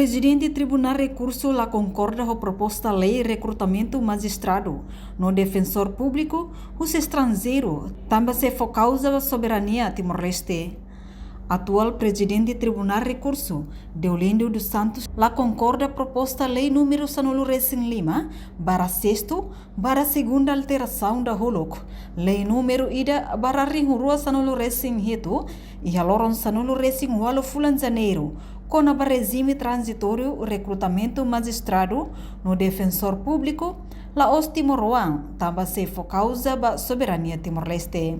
Presidente Tribunal Recurso la concorda com proposta lei recrutamento magistrado no defensor público, os estrangeiro também se for causa da soberania Timor-Leste. Atual Presidente Tribunal Recurso, Deolindo dos Santos, la concorda proposta lei número 105 para sexto, para segunda alteração da Holok, lei número ida para rinhurua 105 e aloron 105 fulan janeiro, com o regime transitório recrutamento magistrado no defensor público, la os Timor-Roan também se for causa da soberania Timor-Leste.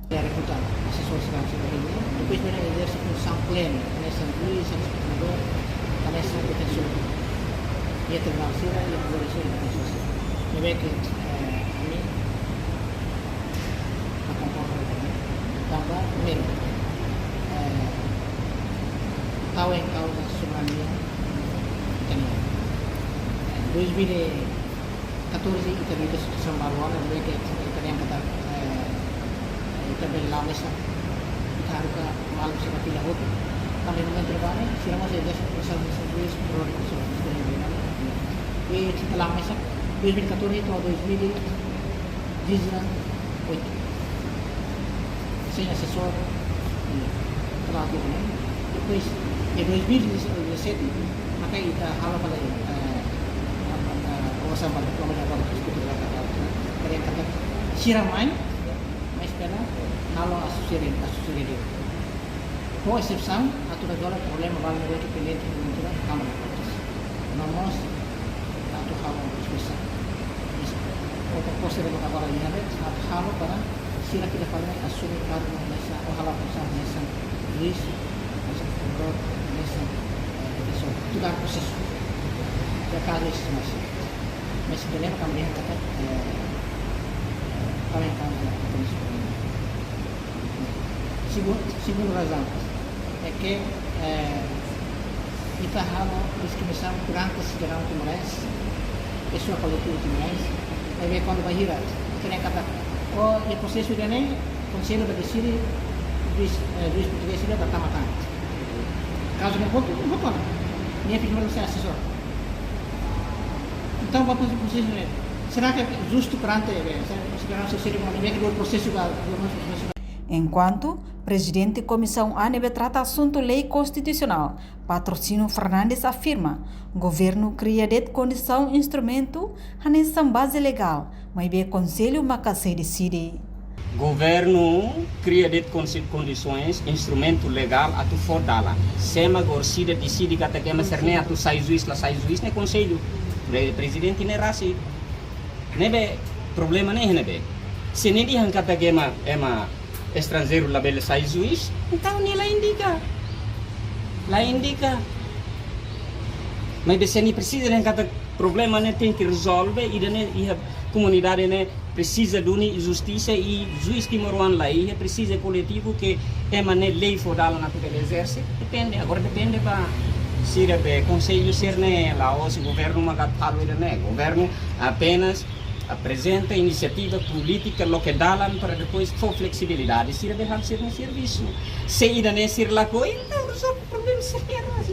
Recrutar assessor segurança depois vai exercer função plena nessa juiz, nessa procurador, nessa defensor. E a tribunal civil e a procuradora e a defensor. Eu vejo que a mim a concorda também primeiro tal em causa soberania italiana. 2014 kita minta instituição baruan eu vejo que italiano kata também lá nessa taruka malu sila pila hoto kami naman trabaho sila mo sa desk sa juiz pro recurso e setelah masa 2014 atau 2018 saya assessor terakhir depois de 2017 maka kita halo pada kawasan pada kelompok yang kata siraman mas pela halo associated com exceção a toda agora problema vale no que pendente de cultura câmara nomos atau halo spesial outra coisa que agora linha atau halo para sila kita fala assumir cargo nessa ou halo pensar nessa juiz nessa procurador nessa pessoa tudo é processo já caso isso mas se lembra kami yang kata kami kan segunda razão é que kita harus discriminação durante a cidadão timorense, pessoa coletiva timorense, é ver quando vai ir, querem kata, oh, o processo de nem conselho vai decidir, juiz português ele vai matar. Caso não voto, não voto. Minha filha vai ser assessor. Então vamos fazer o processo de será que é justo perante a segurança cerimônia, que o processo vai Enquanto Presidente Comissão ANB trata assunto lei constitucional, Patrocínio Fernandes afirma, governo cria de condição instrumento nessa base legal, mas bem conselho macacé decide. Governo cria de condições instrumento legal a tu for dala. Sema gorcida decide que até que mas serne a tu sai juiz ne conselho. Presidente ne rasi. Nebe problema ne nebe. Se ne dihan kata que ema estrangeiro lá bele sai juiz, então nem lá indica. Mas se nem precisa nem cada problema nem tem que resolver e a comunidade né precisa de justiça e juiz Timor-Roan lá e precisa coletivo que é mané lei fodal na que ele exerce depende para se o conselho ser né lá o governo magat falo né governo apenas apresenta iniciativa política local para depois for flexibilidade se deixar ser um serviço se ainda nem ser lá coisa então resolve o problema assim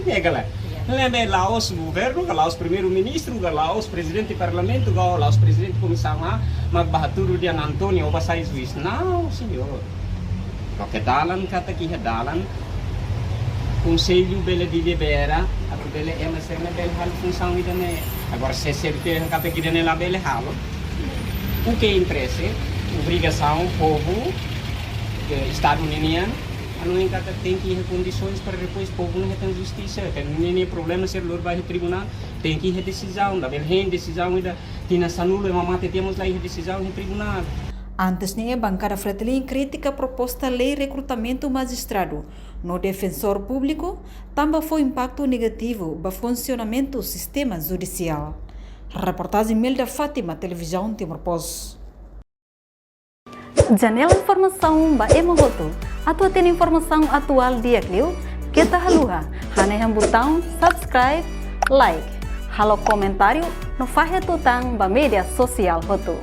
é lá lembra lá os governo lá os primeiro-ministro lá os presidente do parlamento lá os presidente da comissão magbahaturo de Antônio ou sai juiz não senhor local kata que dalan conselho bela de libera a bela é mas é bela hal função ainda né agora se certeza kata que ainda lá bela halo o que interessa, obrigação, povo, Estado união, não é que tem que ir condições para depois o povo não tem justiça, não é problema ser lor vai tribunal, tem que ir decisão, da bem decisão ainda tinha sanula, mas temos lá decisão no tribunal. Antes a bancada Fretilin critica a proposta lei recrutamento magistrado no defensor público, também foi impacto negativo para o funcionamento do sistema judicial. Reportagem Melda Fátima, Televisão Timor-Post. Janela informação ba Emogoto. Atua tem informação atual dia Clio. Kita haluha. Haneham botão subscribe, like. Halo comentário no fahe tutang ba media sosial Hoto.